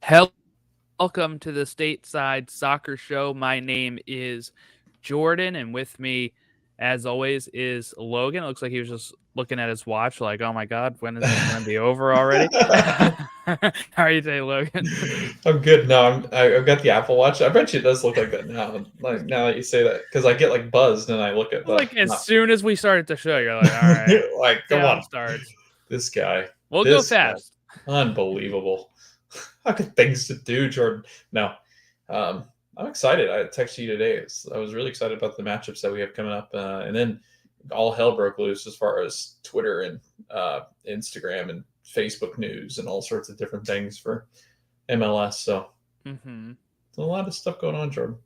Welcome to the Stateside Soccer Show. My name is Jordan, and with me, as always, is Logan. It looks like he was just looking at his watch, like, "Oh my God, when is this going to be over already?" How are you today, Logan? I'm good. No, I've got the Apple Watch. I bet you it does look like that now. Like now that you say that, because I get like buzzed and I look at the Like as not soon as we started the show, you're like, "All right, like, come countdown on, starts." this guy, We'll go this guy, fast. unbelievable. I got things to do, Jordan. No, um, I'm excited. I texted you today. I was really excited about the matchups that we have coming up, and then all hell broke loose as far as Twitter and Instagram and Facebook news and all sorts of different things for MLS. So Mm-hmm. there's a lot of stuff going on, Jordan.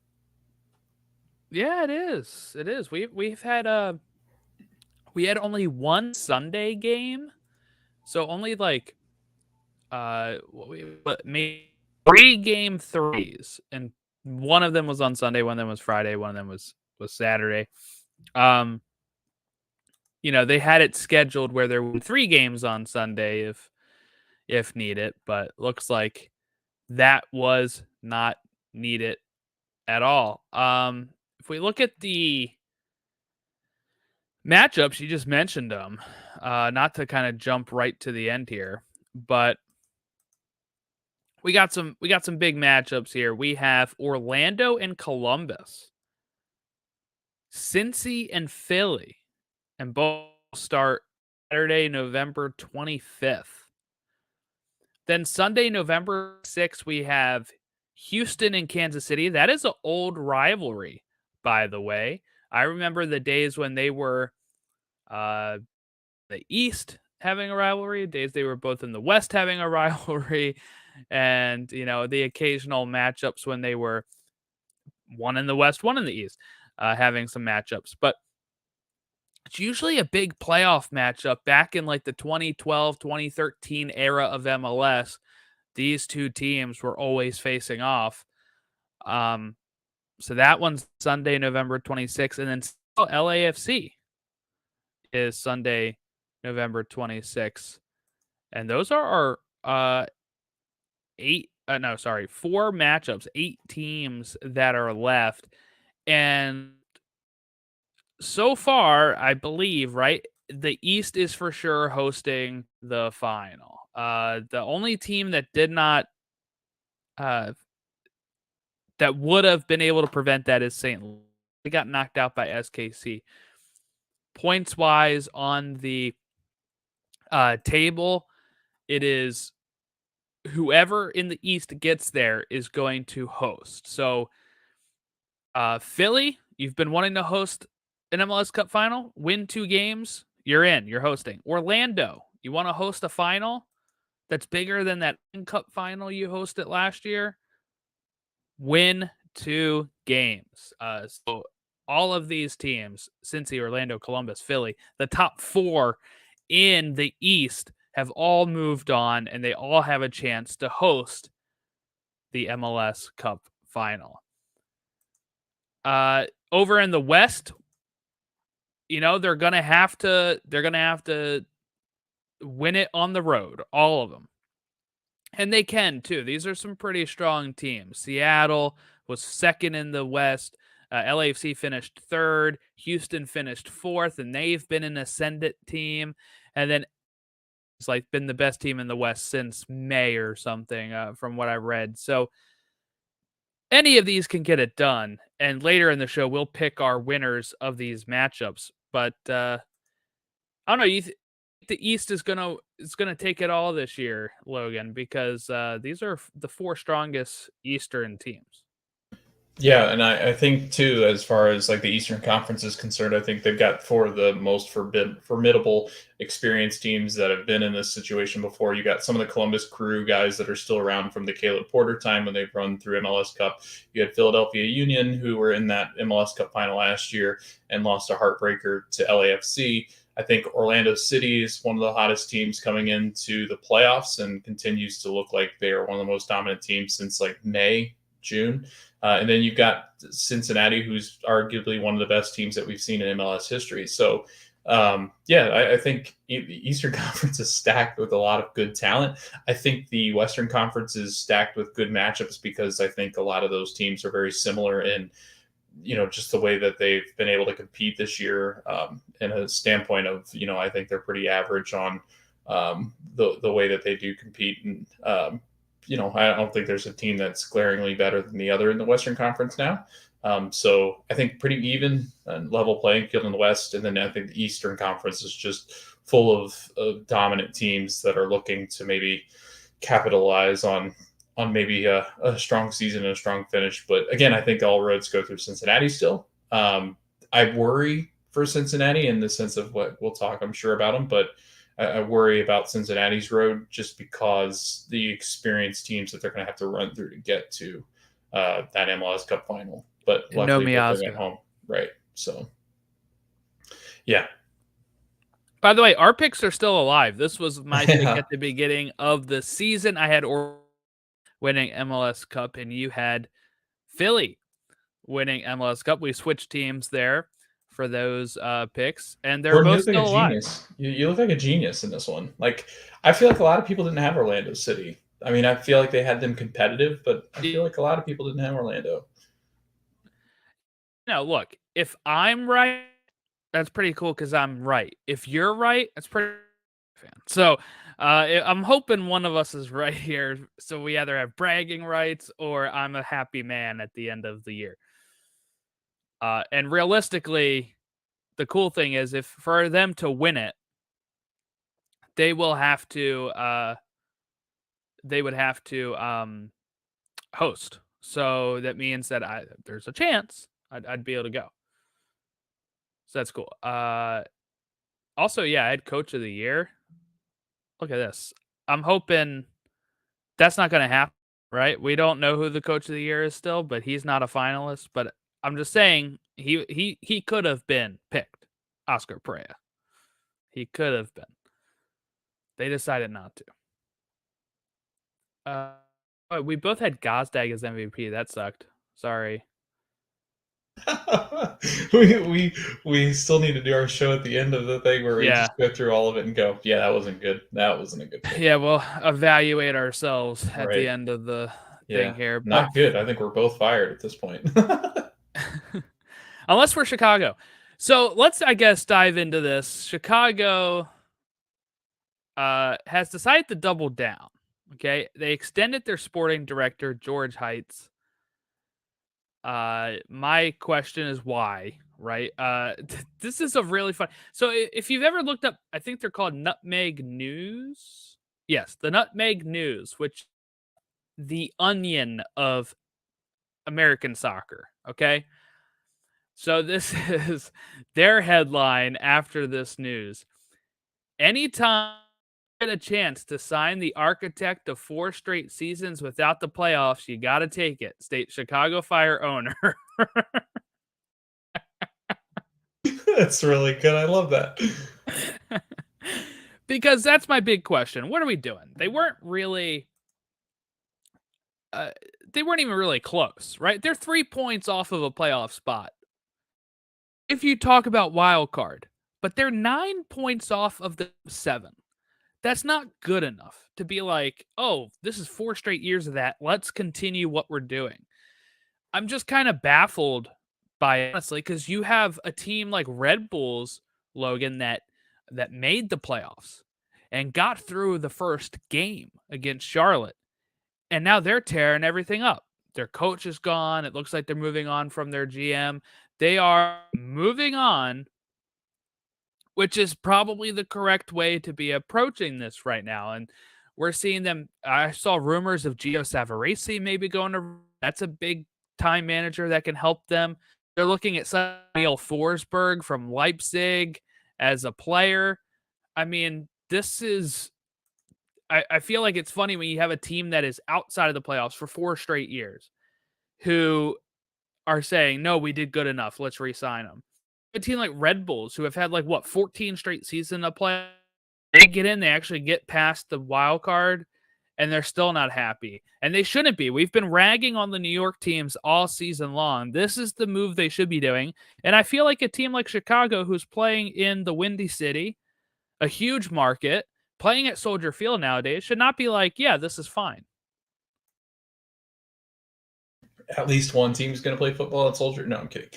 Yeah, it is. It is. We've had we had only one Sunday game, so only like but maybe 3 game threes, and one of them was on Sunday, one of them was Friday, one of them was Saturday. They had it scheduled where there were 3 games on Sunday if needed, but looks like that was not needed at all. If we look at the matchups, you just mentioned them. Not to kind of jump right to the end here, but we got some big matchups here. We have Orlando and Columbus, Cincy and Philly, and both start Saturday, November 25th. Then Sunday, November 6th, we have Houston and Kansas City. That is an old rivalry, by the way. I remember the days when they were the East having a rivalry, days they were both in the West having a rivalry, and the occasional matchups when they were one in the West, one in the East, having some matchups. But it's usually a big playoff matchup back in like the 2012, 2013 era of MLS. These two teams were always facing off. So that one's Sunday, November 26th. And then LAFC is Sunday, November 26th. And those are our 4 matchups, 8 teams that are left. And so far, I believe, right, the East is for sure hosting the final. The only team that did not that would have been able to prevent that is St. Louis. They got knocked out by SKC. Points wise on the table, it is whoever in the East gets there is going to host. So, Philly, you've been wanting to host an MLS Cup final, win 2 games, you're in, you're hosting. Orlando, you want to host a final that's bigger than that Cup final you hosted last year, win 2 games. So all of these teams, Cincy, Orlando, Columbus, Philly, the top 4 in the East have all moved on, and they all have a chance to host the MLS Cup final. Over in the West, they're gonna have to win it on the road, all of them. And they can too. These are some pretty strong teams. Seattle was second in the West. LAFC finished third. Houston finished fourth, and they've been an ascendant team. And then it's like been the best team in the West since May or something, from what I read. So any of these can get it done. And later in the show, we'll pick our winners of these matchups. But I don't know. The East is gonna take it all this year, Logan, because these are the 4 strongest Eastern teams. Yeah, and I think too, as far as like the Eastern Conference is concerned, I think they've got 4 of the most formidable, experienced teams that have been in this situation before. You got some of the Columbus Crew guys that are still around from the Caleb Porter time when they've run through MLS Cup. You had Philadelphia Union, who were in that MLS Cup final last year and lost a heartbreaker to LAFC. I think Orlando City is one of the hottest teams coming into the playoffs and continues to look like they are one of the most dominant teams since like May, June. And then you've got Cincinnati, who's arguably one of the best teams that we've seen in MLS history. So I think the Eastern Conference is stacked with a lot of good talent. I think the Western Conference is stacked with good matchups because I think a lot of those teams are very similar in just the way that they've been able to compete this year. In a standpoint of I think they're pretty average on the way that they do compete, and I don't think there's a team that's glaringly better than the other in the Western Conference now. So I think pretty even and level playing field in the West, and then I think the Eastern Conference is just full of dominant teams that are looking to maybe capitalize on maybe a strong season and a strong finish. But again, I think all roads go through Cincinnati still. I worry for Cincinnati in the sense of what we'll talk, I'm sure, about them, but I worry about Cincinnati's road just because the experienced teams that they're going to have to run through to get to that MLS Cup final. But No luckily, they're at Miazga. home, right? So, yeah. By the way, our picks are still alive. This was my pick Yeah. at the beginning of the season. I had winning MLS Cup, and you had Philly winning MLS Cup. We switched teams there for those picks, and they're Jordan, you both look like a still alive. genius. You look like a genius in this one. Like, I feel like a lot of people didn't have Orlando City. I mean, I feel like they had them competitive, but I feel like a lot of people didn't have Orlando. No, look, if I'm right, that's pretty cool because I'm right. If you're right, that's pretty fan. So I'm hoping one of us is right here. So we either have bragging rights or I'm a happy man at the end of the year. And realistically, the cool thing is if for them to win it, they will have to they would have to host. So that means that there's a chance I'd be able to go. So that's cool. Also, yeah, head coach of the year. Look at this. I'm hoping that's not going to happen, right? We don't know who the coach of the year is still, but he's not a finalist. But I'm just saying he could have been picked, Oscar Pereira. He could have been. They decided not to. We both had Gazdag as MVP. That sucked. Sorry. we still need to do our show at the end of the thing where we Yeah. just go through all of it and go, yeah, that wasn't good. That wasn't a good pick. Yeah, we'll evaluate ourselves at Right. the end of the thing here. Not good. I think we're both fired at this point. Unless we're Chicago. So let's, I guess, dive into this. Chicago has decided to double down. Okay. They extended their sporting director, George Heights. My question is why, right? This is a really fun. So if you've ever looked up, I think they're called Nutmeg News. Yes, the Nutmeg News, which the onion of American soccer. Okay. So this is their headline after this news. Anytime you get a chance to sign the architect of 4 straight seasons without the playoffs, you got to take it. State Chicago Fire owner. That's really good. I love that. Because that's my big question. What are we doing? They weren't even really close, right? They're 3 points off of a playoff spot. If you talk about wild card, but they're 9 points off of the 7. That's not good enough to be like, oh, this is 4 straight years of that. Let's continue what we're doing. I'm just kind of baffled by it, honestly, because you have a team like Red Bulls, Logan, that made the playoffs and got through the first game against Charlotte. And now they're tearing everything up. Their coach is gone. It looks like they're moving on from their GM. They are moving on, which is probably the correct way to be approaching this right now. And we're seeing them. I saw rumors of Gio Savarese maybe going to. That's a big time manager that can help them. They're looking at Samuel Forsberg from Leipzig as a player. I mean, this is. I feel like it's funny when you have a team that is outside of the playoffs for 4 straight years, who are saying, "No, we did good enough. Let's re-sign them." A team like Red Bulls, who have had 14 straight seasons of play, they get in, they actually get past the wild card, and they're still not happy. And they shouldn't be. We've been ragging on the New York teams all season long. This is the move they should be doing. And I feel like a team like Chicago, who's playing in the Windy City, a huge market, playing at Soldier Field nowadays, should not be like, yeah, this is fine. At least one team's going to play football at Soldier. No, I'm kidding.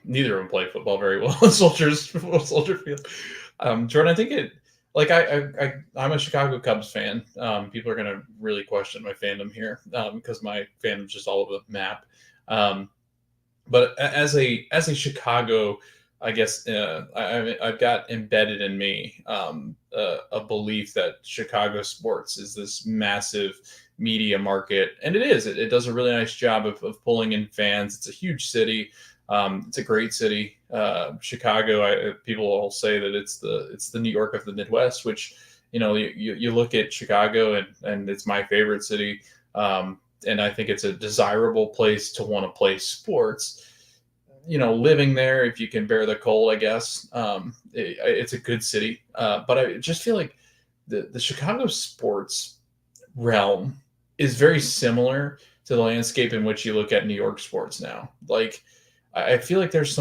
Neither of them play football very well at Soldier Field. Jordan, I think it. Like I'm a Chicago Cubs fan. People are going to really question my fandom here because my fandom's just all over the map. But as a Chicago, I guess I've got embedded in me a belief that Chicago sports is this massive media market, and it is. It does a really nice job of pulling in fans. It's a huge city. It's a great city. Chicago, people will say that it's the New York of the Midwest, which you look at Chicago and it's my favorite city. And I think it's a desirable place to want to play sports. Living there, if you can bear the cold, I guess, it's a good city. But I just feel like the Chicago sports realm is very similar to the landscape in which you look at New York sports now. Like, I feel like there's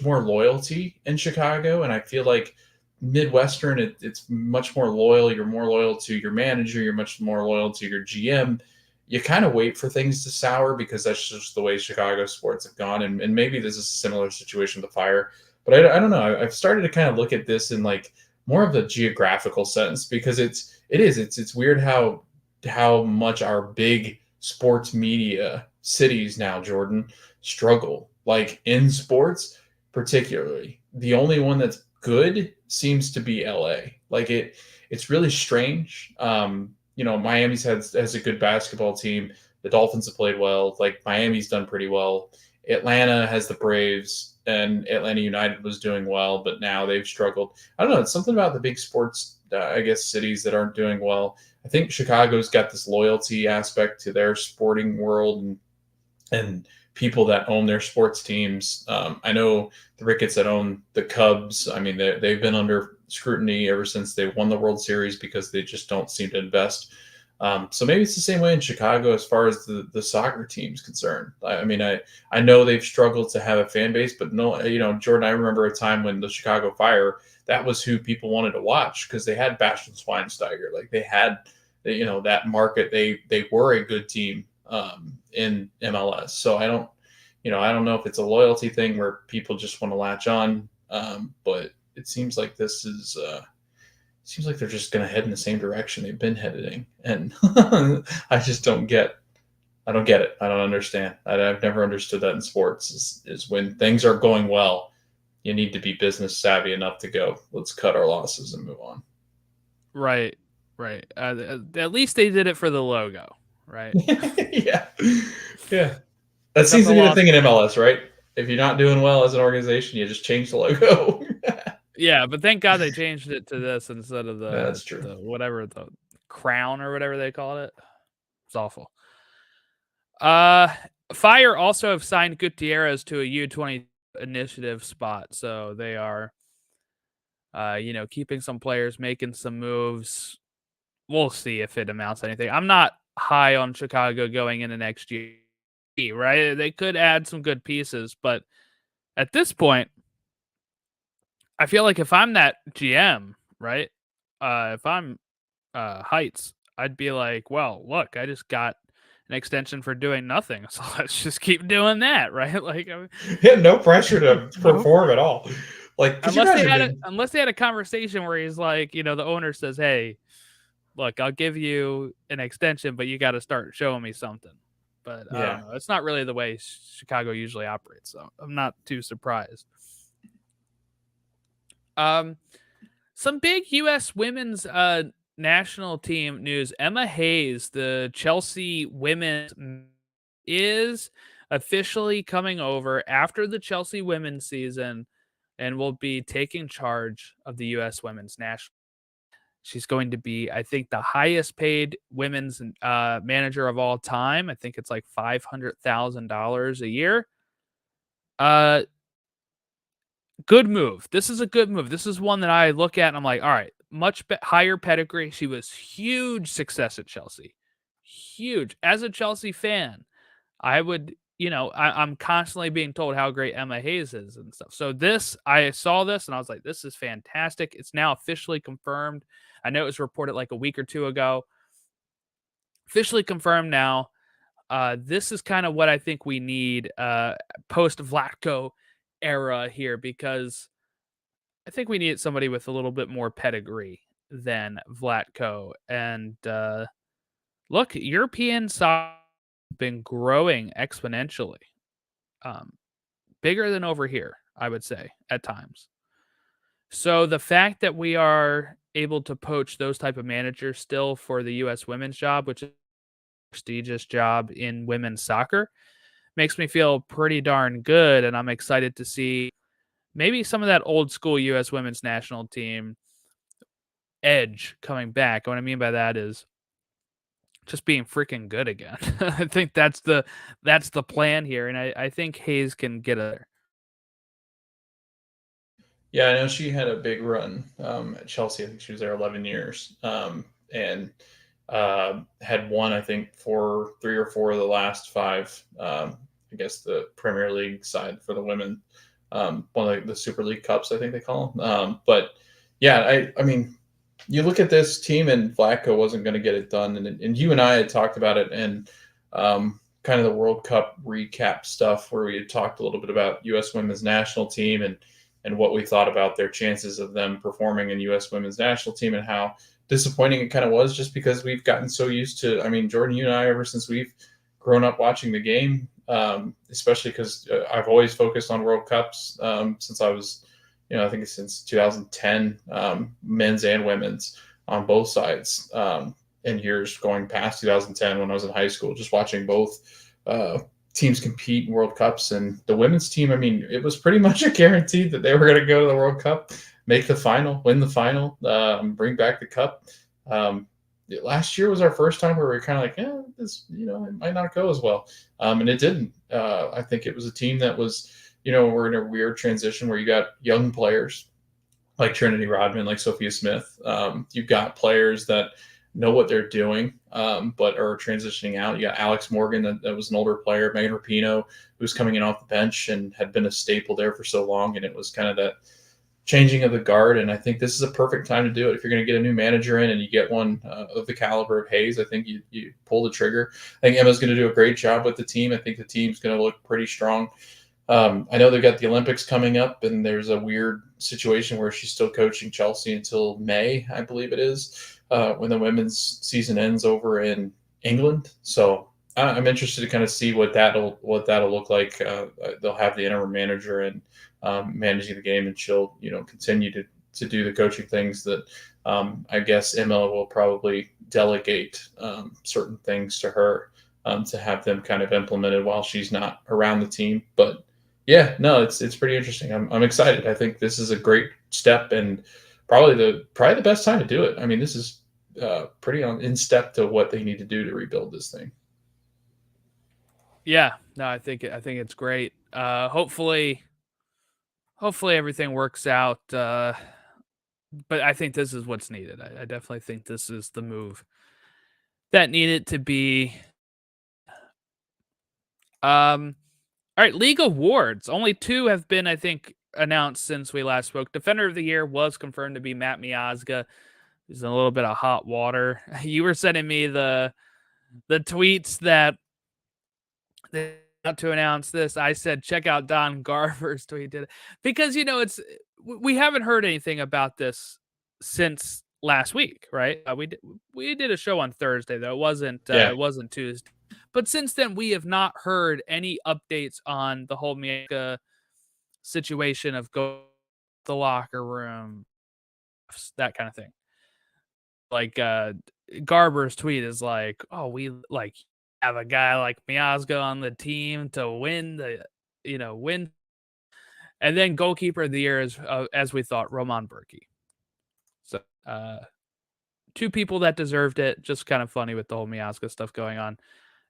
more loyalty in Chicago, and I feel like Midwestern, it's much more loyal. You're more loyal to your manager. You're much more loyal to your GM. You kind of wait for things to sour because that's just the way Chicago sports have gone. And maybe this is a similar situation with the Fire, but I don't know. I've started to kind of look at this in like more of a geographical sense because it's weird how much our big sports media cities now, Jordan, struggle. Like in sports, particularly, the only one that's good seems to be LA. Like it's really strange. Miami's has a good basketball team. The Dolphins have played well. Like Miami's done pretty well. Atlanta has the Braves, and Atlanta United was doing well, but now they've struggled. I don't know. It's something about the big sports, I guess, cities that aren't doing well. I think Chicago's got this loyalty aspect to their sporting world and people that own their sports teams. I know the Ricketts that own the Cubs. I mean, they've been under scrutiny ever since they won the World Series because they just don't seem to invest. So maybe it's the same way in Chicago as far as the soccer team's concerned. I mean, I know they've struggled to have a fan base, but no, Jordan, I remember a time when the Chicago Fire, that was who people wanted to watch because they had Bastian Schweinsteiger. Like they had, that market. They were a good team in MLS. So I don't know if it's a loyalty thing where people just want to latch on, but it seems like this is seems like they're just going to head in the same direction they've been heading, and I just don't get it. I don't understand. I've never understood that in sports. Is when things are going well, you need to be business savvy enough to go, let's cut our losses and move on. Right. At least they did it for the logo, right? Yeah. That seems to be the thing in MLS, right? If you're not doing well as an organization, you just change the logo. Yeah, but thank God they changed it to this instead of That's true. the crown or whatever they called it. It's awful. Fire also have signed Gutierrez to a U20 initiative spot, so they are, keeping some players, making some moves. We'll see if it amounts to anything. I'm not high on Chicago going into next year, right? They could add some good pieces, but at this point, I feel like if I'm that GM, right? If I'm Heights, I'd be like, well, look, I just got an extension for doing nothing, so let's just keep doing that, right? Like, no pressure to perform at all. Like, unless they had a conversation where he's like, the owner says, hey, look, I'll give you an extension, but you got to start showing me something. But I don't know. It's not really the way Chicago usually operates, so I'm not too surprised. Some big U.S. women's national team news. Emma Hayes, the Chelsea women's, is officially coming over after the Chelsea women's season and will be taking charge of the U.S. women's national. She's going to be, I think, the highest paid women's manager of all time. I think it's like $500,000 a year. Good move. This is a good move. This is one that I look at and I'm like, all right, much higher pedigree. She was huge success at Chelsea. Huge. As a Chelsea fan, I would, I'm constantly being told how great Emma Hayes is and stuff. So I saw this and I was like, this is fantastic. It's now officially confirmed. I know it was reported like a week or two ago. Officially confirmed now. This is kind of what I think we need post Vlatko era here, because I think we need somebody with a little bit more pedigree than Vlatko. And look, European soccer has been growing exponentially, um, bigger than over here, I would say, at times. So the fact that we are able to poach those type of managers still for the U.S. women's job, which is a prestigious job in women's soccer, makes me feel pretty darn good. And I'm excited to see maybe some of that old school U.S. women's national team edge coming back. What I mean by that is just being freaking good again. I think that's the plan here, and I think Hayes can get a. Yeah, I know she had a big run at Chelsea. I think she was there 11 years, and had won, I think, 3 or 4 of the last 5. I guess the Premier League side for the women, one of the Super League Cups, I think they call them. But yeah, I mean, you look at this team, and Vlatko wasn't going to get it done, and you and I had talked about it, and kind of the World Cup recap stuff where we had talked a little bit about U.S. women's national team and what we thought about their chances of them performing in U.S. women's national team, and how disappointing it kind of was, just because we've gotten so used to. I mean, Jordan, you and I, ever since we've grown up watching the game, especially because I've always focused on World Cups since I was, I think since 2010, men's and women's on both sides, and years going past 2010 when I was in high school, just watching both teams compete in World Cups. And the women's team, I mean, it was pretty much a guarantee that they were going to go to the World Cup, make the final, win the final, bring back the cup. Last year was our first time where we were kind of like, yeah, this, it might not go as well. And it didn't. I think it was a team that was, we're in a weird transition where you got young players like Trinity Rodman, like Sophia Smith. You've got players that know what they're doing, but are transitioning out. You got Alex Morgan, that was an older player, Megan Rapinoe, who's coming in off the bench and had been a staple there for so long. And it was kind of that changing of the guard. And I think this is a perfect time to do it. If you're going to get a new manager in and you get one of the caliber of Hayes, I think you pull the trigger. I think Emma's going to do a great job with the team. I think the team's going to look pretty strong. I know they've got the Olympics coming up, and there's a weird situation where she's still coaching Chelsea until May, I believe it is, when the women's season ends over in England. So I'm interested to kind of see what that'll look like. They'll have the interim manager and managing the game, and she'll continue to do the coaching things that I guess Emma will probably delegate certain things to her to have them kind of implemented while she's not around the team. But yeah, no, it's pretty interesting. I'm excited. I think this is a great step, and probably the best time to do it. I mean, this is pretty in step to what they need to do to rebuild this thing. Yeah, no, I think it's great. Hopefully everything works out. But I think this is what's needed. I definitely think this is the move that needed to be. All right, league awards. Only 2 have been, I think, announced since we last spoke. Defender of the Year was confirmed to be Matt Miazga. He's in a little bit of hot water. You were sending me the tweets that they about to announce this. I said, check out Don Garver's tweet, because we haven't heard anything about this since last week, right? We did a show on Thursday, though. Yeah. It wasn't Tuesday. But since then, we have not heard any updates on the whole Miazga situation of go to the locker room, that kind of thing. Like Garber's tweet is like, "Oh, we like have a guy like Miazga on the team to win win." And then goalkeeper of the year is, as we thought, Roman Burki. So 2 people that deserved it. Just kind of funny with the whole Miazga stuff going on.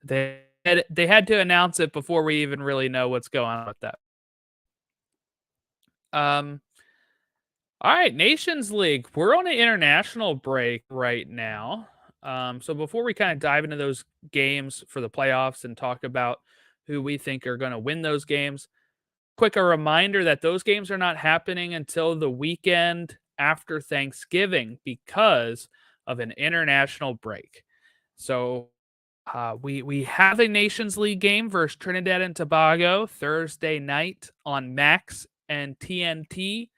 They had to announce it before we even really know what's going on with that. All right, Nations League. We're on an international break right now. So before we kind of dive into those games for the playoffs and talk about who we think are going to win those games, a reminder that those games are not happening until the weekend after Thanksgiving because of an international break. So we have a Nations League game versus Trinidad and Tobago Thursday night on Max and TNT.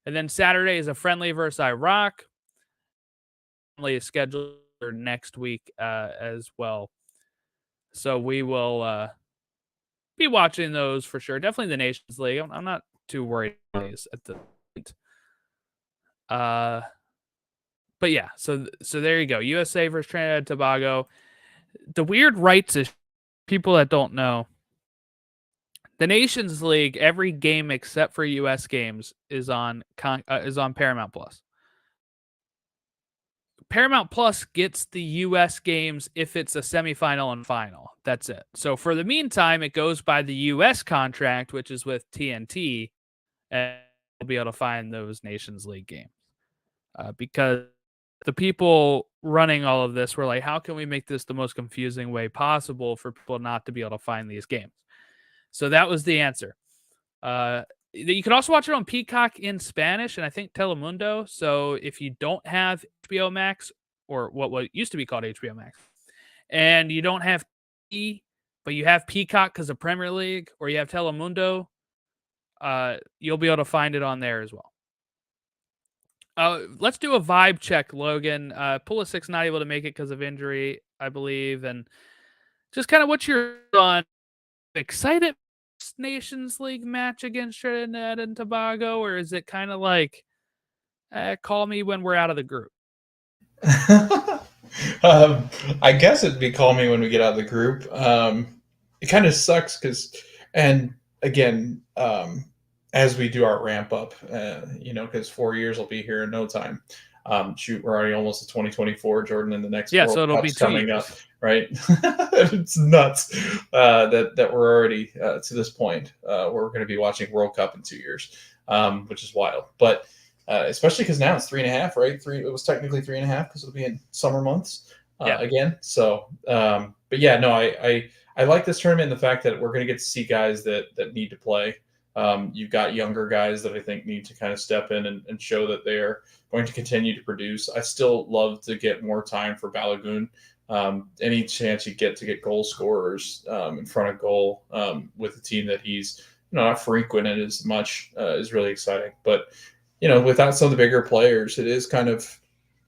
And then Saturday is a friendly versus Iraq. Friendly is scheduled for next week as well. So we will be watching those for sure. Definitely the Nations League. I'm not too worried about these at the point. But yeah, so there you go. USA versus Trinidad and Tobago. The weird rights is people that don't know. The Nations League, every game except for US games is on Paramount Plus. Paramount Plus gets the US games if it's a semifinal and final. That's it. So for the meantime, it goes by the US contract, which is with TNT, and we'll be able to find those Nations League games. Because the people running all of this were like, how can we make this the most confusing way possible for people not to be able to find these games? So that was the answer. You can also watch it on Peacock in Spanish and I think Telemundo. So if you don't have HBO Max or what used to be called HBO Max, and you don't have T, but you have Peacock because of Premier League, or you have Telemundo, you'll be able to find it on there as well. Let's do a vibe check, Logan. Pulisic not able to make it because of injury, I believe, and just kind of what you're on. Excited Nations League match against Trinidad and Tobago, or is it kind of like, call me when we're out of the group? I guess it'd be call me when we get out of the group. It kind of sucks because, and again, as we do our ramp up, because 4 years will be here in no time. Shoot, we're already almost to 2024, Jordan, and the next Yeah, World so it'll Cup's be 2 coming years. up, right? It's nuts that we're already to this point where we're going to be watching World Cup in 2 years, which is wild. But especially because now it's 3.5, right? It was technically 3.5 because it'll be in summer months again. So, but yeah, no, I like this tournament and the fact that we're going to get to see guys that need to play. You've got younger guys that I think need to kind of step in and show that they're going to continue to produce. I still love to get more time for Balogun. Any chance you get to get goal scorers in front of goal with a team that he's not frequent in as much is really exciting. But without some of the bigger players, it is kind of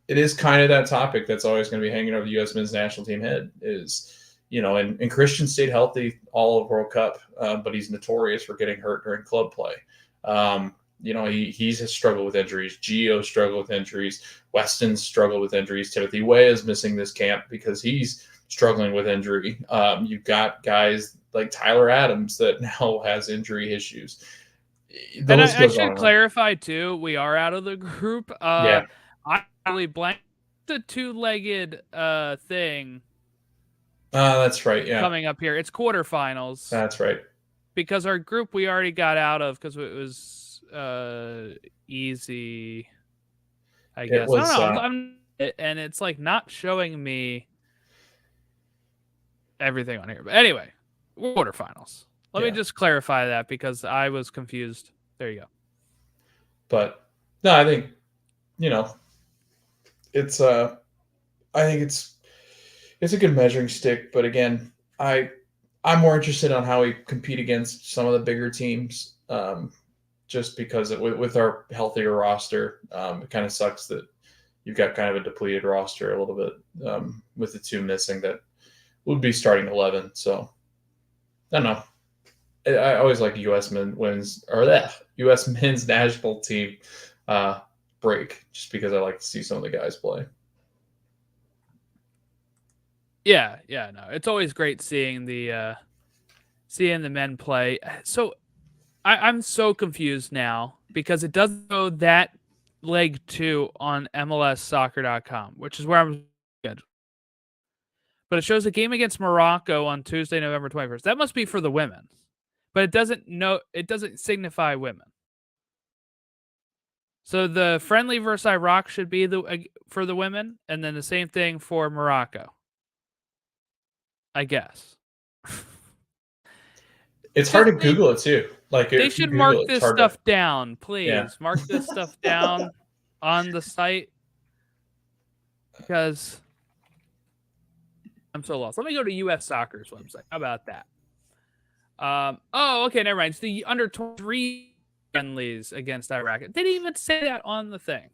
that topic that's always going to be hanging over the U.S. men's national team head is. And Christian stayed healthy all of World Cup, but he's notorious for getting hurt during club play. He's struggled with injuries. Gio struggled with injuries. Weston's struggled with injuries. Timothy Weah is missing this camp because he's struggling with injury. You've got guys like Tyler Adams that now has injury issues. And I should clarify too, we are out of the group. Yeah. I really blanked the two-legged thing. That's right. Yeah. Coming up here, it's quarterfinals. That's right. Because our group we already got out of because it was easy. I guess. I don't know. And it's like not showing me everything on here. But anyway, quarterfinals. Let me just clarify that because I was confused. There you go. But no, I think it's I think it's a good measuring stick. But again, I'm more interested on how we compete against some of the bigger teams. Just because with our healthier roster, it kind of sucks that you've got kind of a depleted roster a little bit with the two missing that would be starting 11. So I don't know. I always like U.S. U.S. men's national team break just because I like to see some of the guys play. Yeah, no, it's always great seeing the men play. So I'm so confused now because it doesn't go that leg 2 on MLSsoccer.com, which is where I'm scheduled. But it shows a game against Morocco on Tuesday, November 21st. That must be for the women, but it doesn't signify women. So the friendly versus Iraq should be for the women, and then the same thing for Morocco, I guess. It's hard to Google it too. Like They if you should mark Google it, it's this hard to. stuff down, Yeah. please. Mark this stuff down on the site because I'm so lost. Let me go to US Soccer's website. How about that? Okay, never mind. It's the under 23 friendlies against Iraq. They didn't even say that on the thing.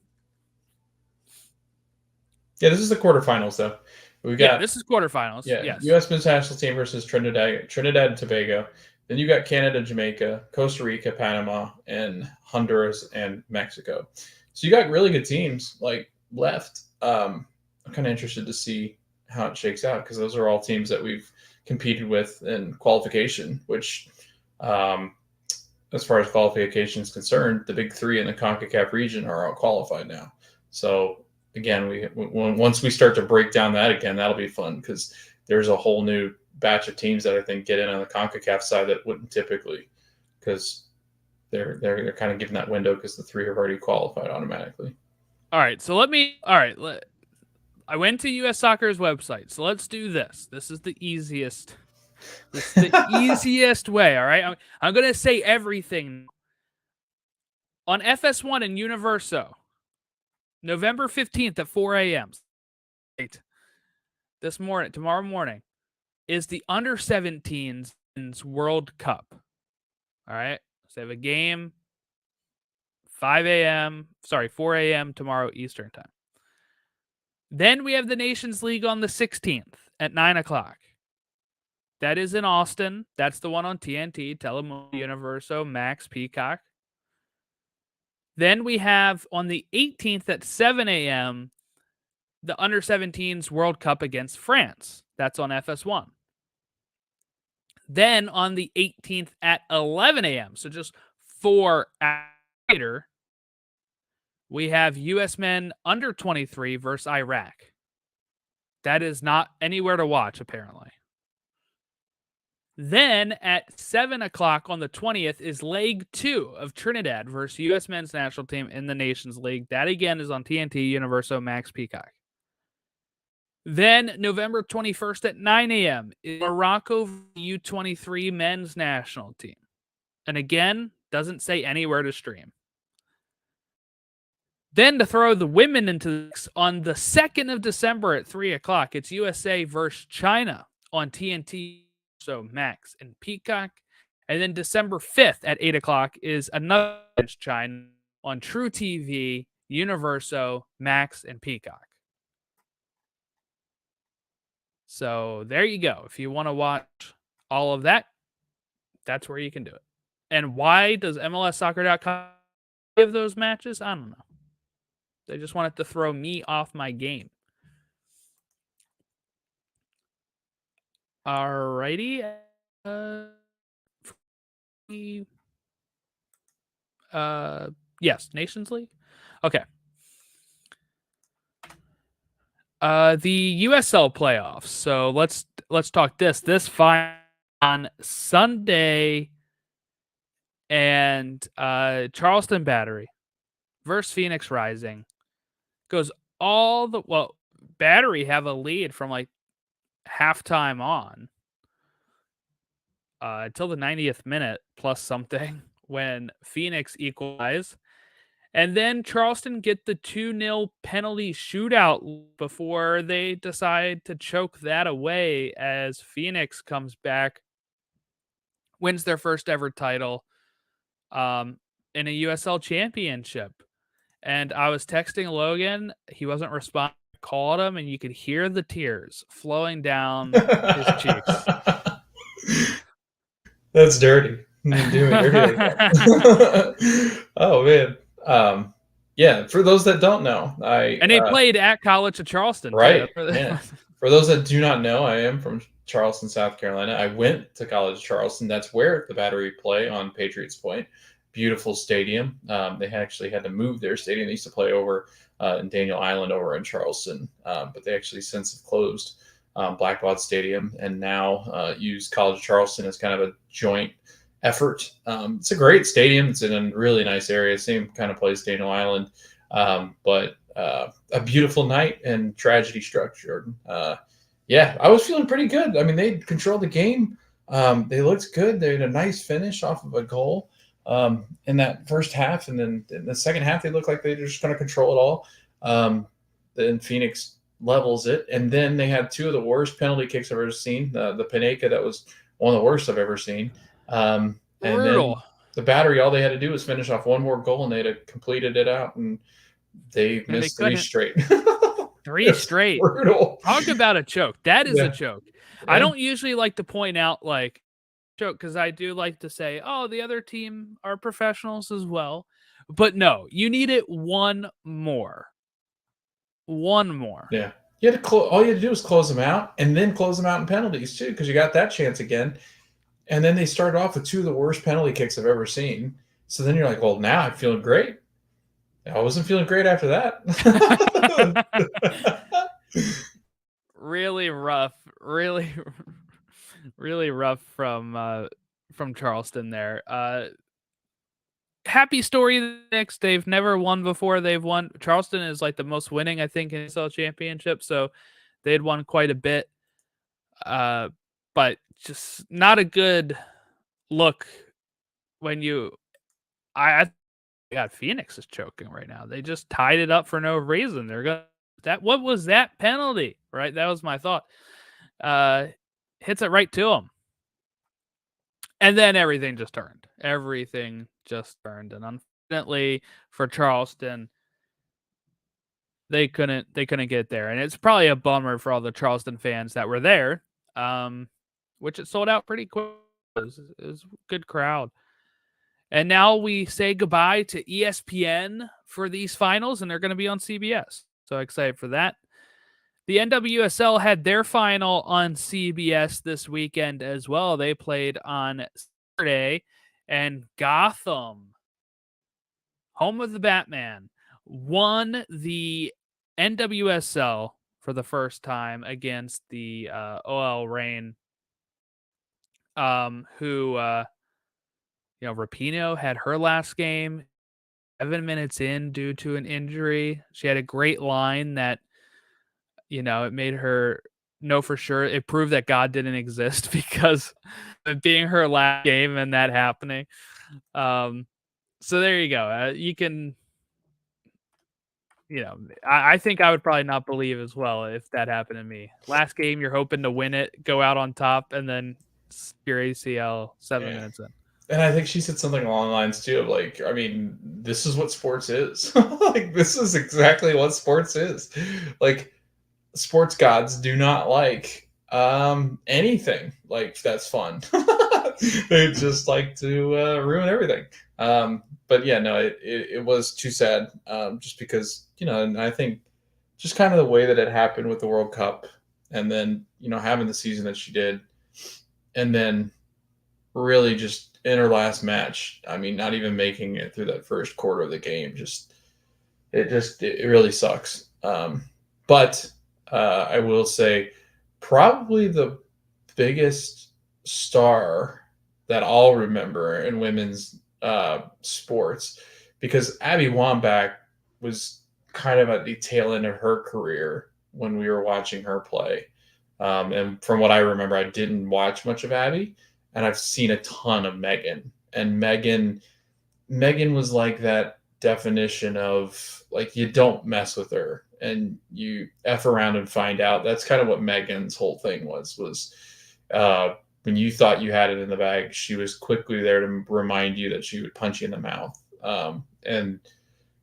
Yeah, this is the quarterfinals though. We got this is quarterfinals. yeah, Yes. U.S. men's national team versus Trinidad and Tobago. Then you got Canada, Jamaica, Costa Rica, Panama, and Honduras and Mexico. So you got really good teams like left. I'm kind of interested to see how it shakes out because those are all teams that we've competed with in qualification. Which, as far as qualification is concerned, the big three in the CONCACAF region are all qualified now. So again, once we start to break down that again, that'll be fun because there's a whole new batch of teams that I think get in on the CONCACAF side that wouldn't typically, because they're kind of given that window because the three have already qualified automatically. All right, so I went to US Soccer's website, so let's do this. This is the easiest. This is the easiest way. All right, I'm gonna say everything on FS1 and Universo. November 15th at 4 a.m. Tomorrow morning, is the under 17s World Cup. All right. So they have a game 4 a.m. tomorrow Eastern time. Then we have the Nations League on the 16th at 9 o'clock. That is in Austin. That's the one on TNT, Telemundo, Universo, Max, Peacock. Then we have on the 18th at 7 a.m. the under 17s World Cup against France. That's on FS1. Then on the 18th at 11 a.m., so just 4 hours later, we have U.S. men under 23 versus Iraq. That is not anywhere to watch, apparently. Then at 7 o'clock on the 20th is leg 2 of Trinidad versus U.S. men's national team in the Nations League. That again is on TNT, Universo, Max, Peacock. Then November 21st at 9 a.m. is Morocco U23 men's national team. And again, doesn't say anywhere to stream. Then to throw the women into this, on the 2nd of December at 3 o'clock, it's USA versus China on TNT, so Max and Peacock. And then December 5th at 8 o'clock is another China on True TV, Universo, Max, and Peacock. So there you go. If you want to watch all of that, that's where you can do it. And why does MLSsoccer.com give those matches? I don't know. They just wanted to throw me off my game. Alrighty. Yes, Nations League. Okay. The USL playoffs. So let's talk this. This final on Sunday, and Charleston Battery versus Phoenix Rising goes Battery have a lead from like halftime on until the 90th minute plus something when Phoenix equalize. And then Charleston get the 2-0 penalty shootout before they decide to choke that away as Phoenix comes back, wins their first ever title in a USL Championship. And I was texting Logan. He wasn't responding. I called him, and you could hear the tears flowing down his cheeks. That's dirty. You do it dirty like that. Oh, man. Yeah, for those that don't know, they played at College of Charleston, right? Too. Yeah. For those that do not know, I am from Charleston, South Carolina. I went to College of Charleston. That's where the Battery play on Patriots Point. Beautiful stadium. They actually had to move their stadium. They used to play over in Daniel Island over in Charleston, but they actually since have closed Blackbaud Stadium and now use College of Charleston as kind of a joint effort. It's a great stadium. It's in a really nice area, same kind of place, Dano Island. But a beautiful night, and tragedy struck, Jordan. Yeah, I was feeling pretty good. I mean, they controlled the game. They looked good. They had a nice finish off of a goal in that first half, and then in the second half, they looked like they were just going to control it all. Then Phoenix levels it, and then they had two of the worst penalty kicks I've ever seen. The Panenka, that was one of the worst I've ever seen. And then Brutal. the Battery, all they had to do was finish off one more goal, and they'd have completed it out, and they And they missed three couldn't. straight. 3 It's straight. brutal. Talk about a choke. That is a Yeah. choke. I Yeah. don't usually like to point out like choke because I do like to say, oh, the other team are professionals as well. But no, you need it one more. One more. Yeah. You had to all you had to do was close them out, and then close them out in penalties too, because you got that chance again. And then they started off with two of the worst penalty kicks I've ever seen. So then you're like, well, now I'm feeling great. I wasn't feeling great after that. Really rough. Really, really rough from Charleston there. Happy story the next. They've never won before. They've won. Charleston is like the most winning, I think, in USL Championship. So they'd won quite a bit. But just not a good look when you. I God, Phoenix is choking right now. They just tied it up for no reason. They're gonna that. What was that penalty? Right, that was my thought. Hits it right to them. And then everything just turned. Everything just turned. And unfortunately for Charleston, they couldn't get there. And it's probably a bummer for all the Charleston fans that were there. Which it sold out pretty quick. It was a good crowd. And now we say goodbye to ESPN for these finals, and they're going to be on CBS. So excited for that. The NWSL had their final on CBS this weekend as well. They played on Saturday, and Gotham, home of the Batman, won the NWSL for the first time against the OL Reign, who, Rapinoe had her last game 7 minutes in due to an injury. She had a great line that, it made her know for sure. It proved that God didn't exist because of being her last game and that happening. So there you go. You can, I think I would probably not believe as well if that happened to me. Last game, you're hoping to win it, go out on top, and then your ACL 7 minutes in. And I think she said something along the lines too of like, I mean, this is what sports is. Like, this is exactly what sports is. Like, sports gods do not like anything like that's fun. They just like to ruin everything. But yeah, no, it was too sad. Just because, and I think just kind of the way that it happened with the World Cup, and then having the season that she did, and then really just in her last match, I mean, not even making it through that first quarter of the game, it really sucks. But I will say probably the biggest star that I'll remember in women's sports, because Abby Wambach was kind of at the tail end of her career when we were watching her play. And from what I remember, I didn't watch much of Abby, and I've seen a ton of Megan. And Megan was like that definition of like, you don't mess with her and you F around and find out. That's kind of what Megan's whole thing was when you thought you had it in the bag, she was quickly there to remind you that she would punch you in the mouth. And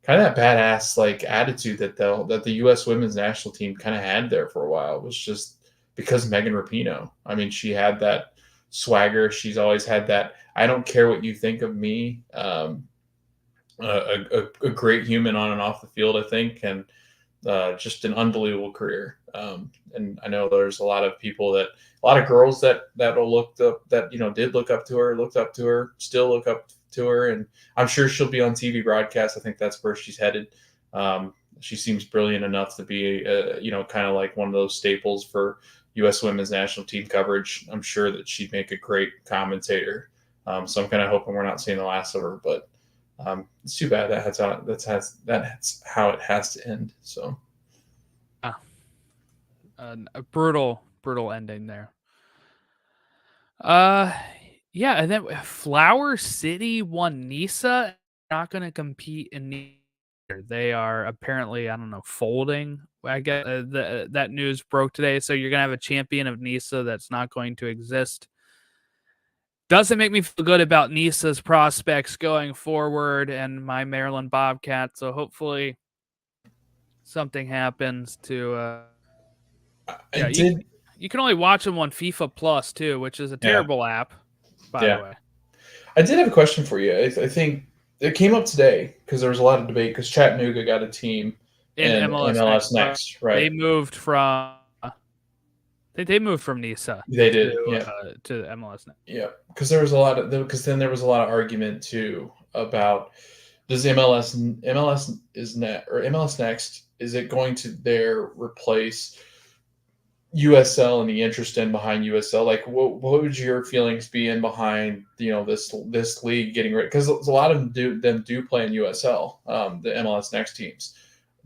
kind of that badass like attitude that the U.S. women's national team kind of had there for a while was just because Megan Rapinoe. I mean, she had that swagger. She's always had that, I don't care what you think of me. A great human on and off the field, I think, and just an unbelievable career. And I know there's a lot of girls that will looked up, that did look up to her, still look up to her, and I'm sure she'll be on TV broadcast. I think that's where she's headed. She seems brilliant enough to be, kind of like one of those staples for U.S. women's national team coverage. I'm sure that she'd make a great commentator. So I'm kind of hoping we're not seeing the last of her, but it's too bad that's how it has to end. So Ah, a brutal ending there. Uh, yeah, and then Flower City won NISA. Not going to compete in NISA. They are apparently, I don't know, folding. I guess that news broke today. So you're going to have a champion of NISA that's not going to exist. Doesn't make me feel good about NISA's prospects going forward and my Maryland Bobcats. So hopefully something happens to. I Yeah, did. you can only watch them on FIFA Plus too, which is a Yeah, terrible app, by the yeah. way. I did have a question for you. I think it came up today because there was a lot of debate because Chattanooga got a team In in MLS MLS Next Pro, Next, right? they moved from they moved from NISA They did, yeah. to MLS Next. Yeah, because there was a lot of because then there was a lot of argument too about does MLS is net or MLS Next, is it going to there replace USL and the interest in behind USL? Like, what would your feelings be in behind this league getting rid? Because a lot of them do play in USL, the MLS Next teams.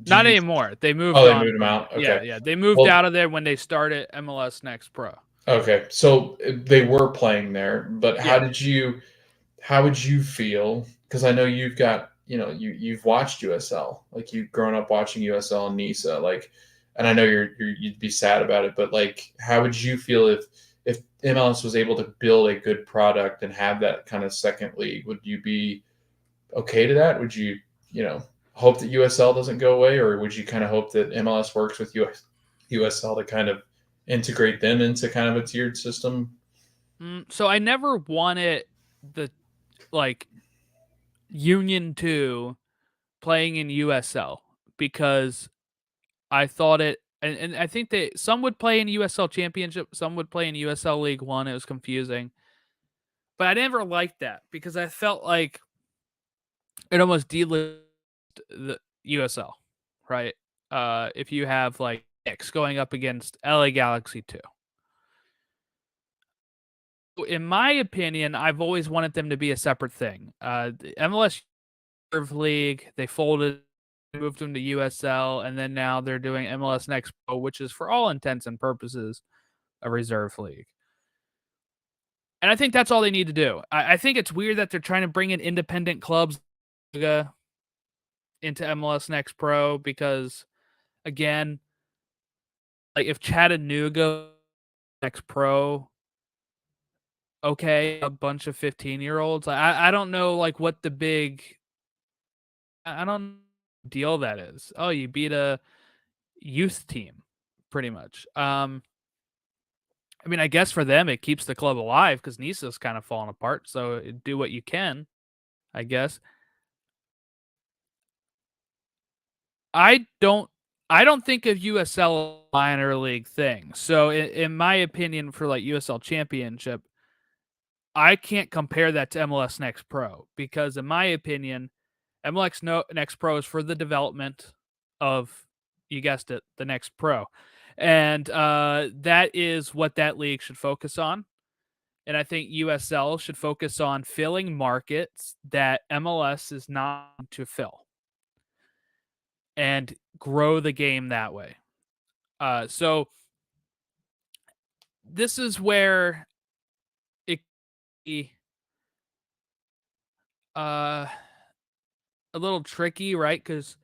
Do Not you? anymore. They moved Oh, they on moved them from it. out. Yeah, Okay. yeah. They moved Well, out of there when they started MLS Next Pro. okay. So they were playing there, but Yeah. how would you feel? Because I know you've got you've watched USL, like you've grown up watching USL and NISA, like, and I know you'd be sad about it, but like, how would you feel if MLS was able to build a good product and have that kind of second league? Would you be okay to that? Would you hope that USL doesn't go away, or would you kind of hope that MLS works with USL to kind of integrate them into kind of a tiered system? So I never wanted the like Union 2 playing in USL because I thought it and I think they some would play in USL Championship, some would play in USL League 1. It was confusing. But I never liked that because I felt like it almost delisted the USL, right? If you have like Knicks going up against LA Galaxy 2. In my opinion, I've always wanted them to be a separate thing. The MLS Reserve League, they folded, moved them to USL, and then now they're doing MLS Next Pro, which is for all intents and purposes a reserve league. And I think that's all they need to do. I think it's weird that they're trying to bring in independent clubs into MLS Next Pro because, again, like if Chattanooga Next Pro, okay, a bunch of 15-year-olds. I don't know like what the big I don't deal that is. Oh, you beat a youth team, pretty much. I mean, I guess for them it keeps the club alive because Nisa's kind of falling apart. So do what you can, I guess. I don't I don't think of USL minor league thing. So in my opinion, for like USL Championship, I can't compare that to MLS Next Pro because in my opinion, Next Pro is for the development of, you guessed it, the next pro. And that is what that league should focus on. And I think USL should focus on filling markets that MLS is not to fill and grow the game that way. So this is where it be uh, a little tricky, right? Because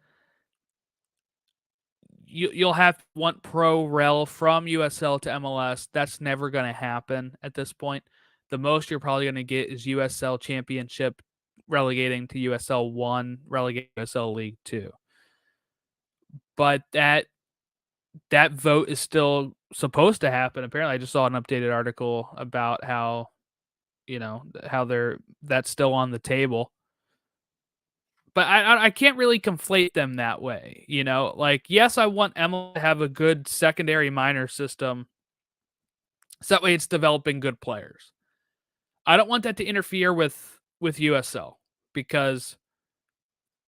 you'll have to want pro rel from USL to MLS. That's never going to happen at this point. The most you're probably going to get is USL Championship relegating to USL 1, relegating to USL League 2. But that vote is still supposed to happen. Apparently, I just saw an updated article about how, how that's still on the table. But I can't really conflate them that way, Like, yes, I want Emma to have a good secondary minor system, so that way it's developing good players. I don't want that to interfere with USL because,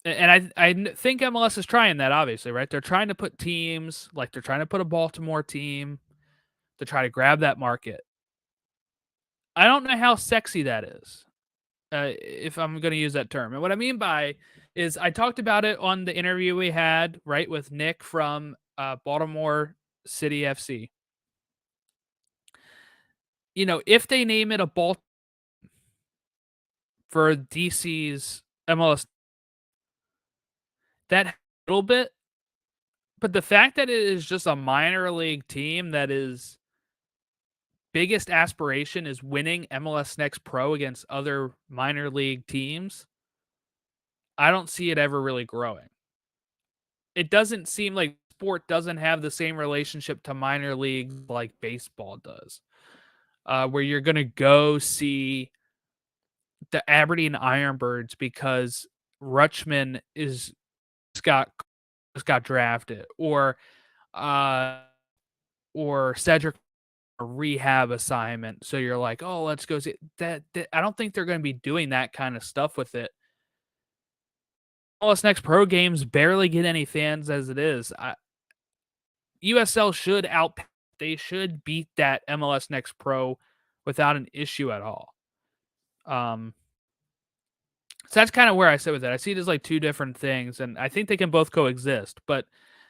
and I think MLS is trying that, obviously, right? They're trying to put teams, like they're trying to put a Baltimore team to try to grab that market. I don't know how sexy that is. if I'm going to use that term. And what I mean by is I talked about it on the interview we had, right, with Nick from Baltimore City FC. If they name it a ball for DC's MLS, that a little bit, but the fact that it is just a minor league team that is biggest aspiration is winning MLS Next Pro against other minor league teams, I don't see it ever really growing. It doesn't seem like sport doesn't have the same relationship to minor leagues like baseball does, where you're going to go see the Aberdeen Ironbirds because Rutschman got got drafted, uh, or Cedric a rehab assignment. So you're like, oh, let's go see that. I don't think they're going to be doing that kind of stuff with it. MLS Next Pro games barely get any fans as it is. USL should they should beat that MLS Next Pro without an issue at all. So that's kind of where I sit with it. I see it as like two different things, and I think they can both coexist, but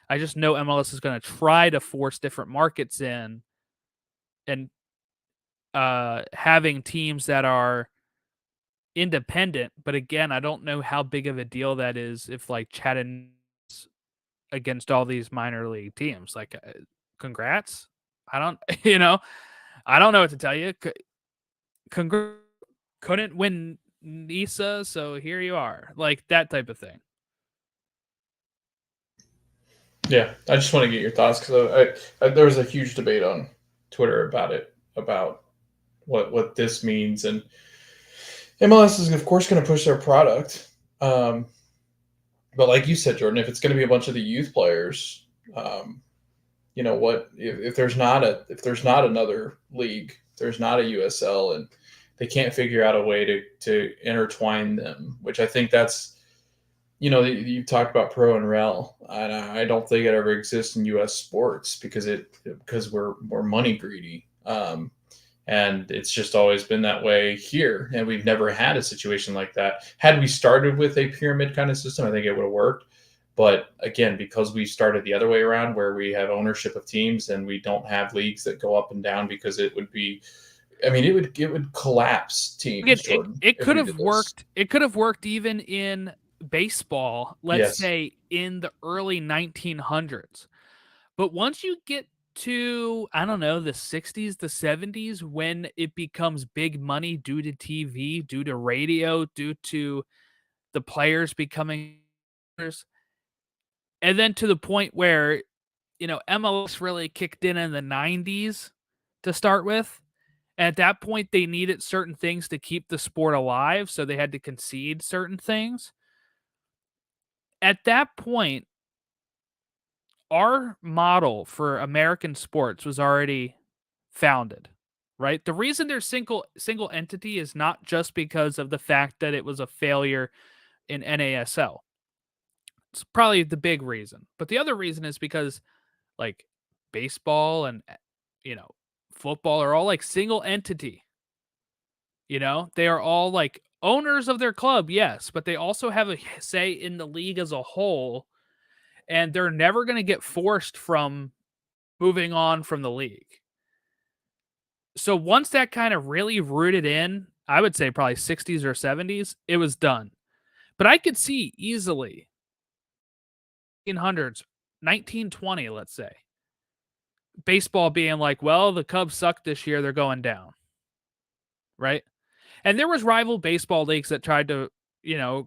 I just know MLS is going to try to force different markets in and having teams that are independent. But again, I don't know how big of a deal that is if like Chattanooga against all these minor league teams. Like, congrats. I don't, I don't know what to tell you. Couldn't win NISA, so here you are. Like that type of thing. Yeah, I just want to get your thoughts because there was a huge debate on Twitter about what this means, and MLS is of course going to push their product, but like you said, Jordan, if it's going to be a bunch of the youth players, what if there's not another league, there's not a USL, and they can't figure out a way to intertwine them, which I think that's. You talked about pro and rel, and I don't think it ever exists in U.S. sports because we're money greedy, and it's just always been that way here, and we've never had a situation like that. Had we started with a pyramid kind of system, I think it would have worked. But again, because we started the other way around, where we have ownership of teams and we don't have leagues that go up and down, because it would be. I mean, it would collapse teams. It could have worked. It could have worked even in baseball, let's say in the early 1900s. But once you get to, I don't know, the 60s, the 70s, when it becomes big money due to TV, due to radio, due to the players becoming, and then to the point where, MLS really kicked in the 90s to start with. And at that point, they needed certain things to keep the sport alive, so they had to concede certain things. At that point, our model for American sports was already founded, right? The reason there's single entity is not just because of the fact that it was a failure in NASL. It's probably the big reason. But the other reason is because like baseball and football are all like single entity. They are all like owners of their club, yes, but they also have a say in the league as a whole, and they're never going to get forced from moving on from the league. So once that kind of really rooted in, I would say probably 60s or 70s, it was done. But I could see easily 1900s, 1920, let's say, baseball being like, well, the Cubs suck this year, they're going down. Right? And there was rival baseball leagues that tried to,